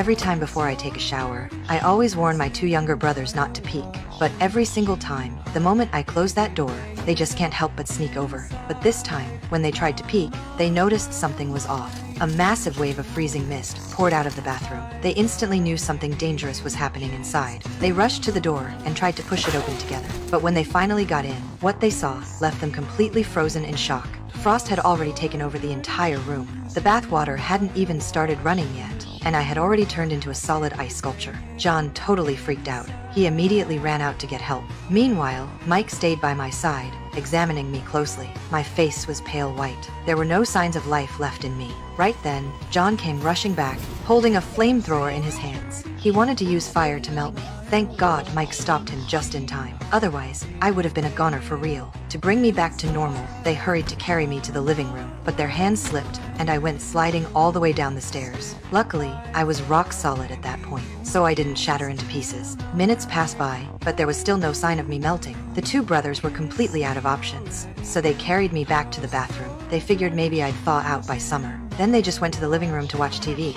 Every time before I take a shower, I always warn my two younger brothers not to peek. But every single time, the moment I close that door, they just can't help but sneak over. But this time, when they tried to peek, they noticed something was off. A massive wave of freezing mist poured out of the bathroom. They instantly knew something dangerous was happening inside. They rushed to the door and tried to push it open together. But when they finally got in, what they saw left them completely frozen in shock. Frost had already taken over the entire room. The bath water hadn't even started running yet, and I had already turned into a solid ice sculpture. John totally freaked out. He immediately ran out to get help. Meanwhile, Mike stayed by my side, examining me closely. My face was pale white. There were no signs of life left in me. Right then, John came rushing back, holding a flamethrower in his hands. He wanted to use fire to melt me. Thank God Mike stopped him just in time. Otherwise, I would have been a goner for real. To bring me back to normal, they hurried to carry me to the living room, but their hands slipped, and I went sliding all the way down the stairs. Luckily, I was rock solid at that point, so I didn't shatter into pieces. Minutes passed by, but there was still no sign of me melting. The two brothers were completely out of options, so they carried me back to the bathroom. They figured maybe I'd thaw out by summer. Then they just went to the living room to watch TV.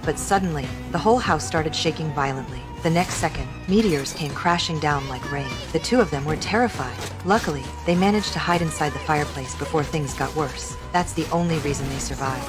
But suddenly, the whole house started shaking violently. The next second, meteors came crashing down like rain. The two of them were terrified. Luckily, they managed to hide inside the fireplace before things got worse. That's the only reason they survived.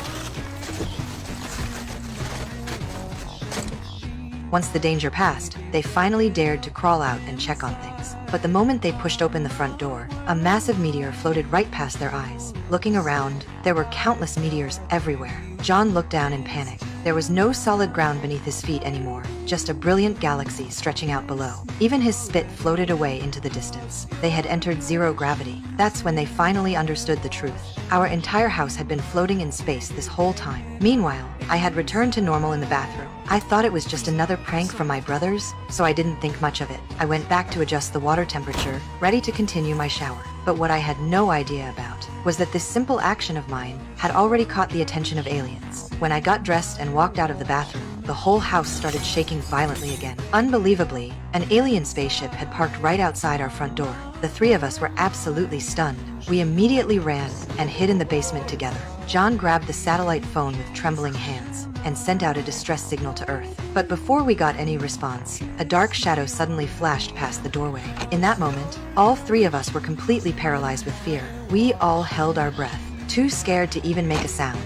Once the danger passed, they finally dared to crawl out and check on things. But the moment they pushed open the front door, a massive meteor floated right past their eyes. Looking around, there were countless meteors everywhere. John looked down in panic. There was no solid ground beneath his feet anymore, just a brilliant galaxy stretching out below. Even his spit floated away into the distance. They had entered zero gravity. That's when they finally understood the truth. Our entire house had been floating in space this whole time. Meanwhile, I had returned to normal in the bathroom. I thought it was just another prank from my brothers, so I didn't think much of it. I went back to adjust the water temperature, ready to continue my shower. But what I had no idea about was that this simple action of mine had already caught the attention of aliens. When I got dressed and walked out of the bathroom, the whole house started shaking violently again. Unbelievably, an alien spaceship had parked right outside our front door. The three of us were absolutely stunned. We immediately ran and hid in the basement together. John grabbed the satellite phone with trembling hands and sent out a distress signal to Earth. But before we got any response, a dark shadow suddenly flashed past the doorway. In that moment, all three of us were completely paralyzed with fear. We all held our breath, too scared to even make a sound.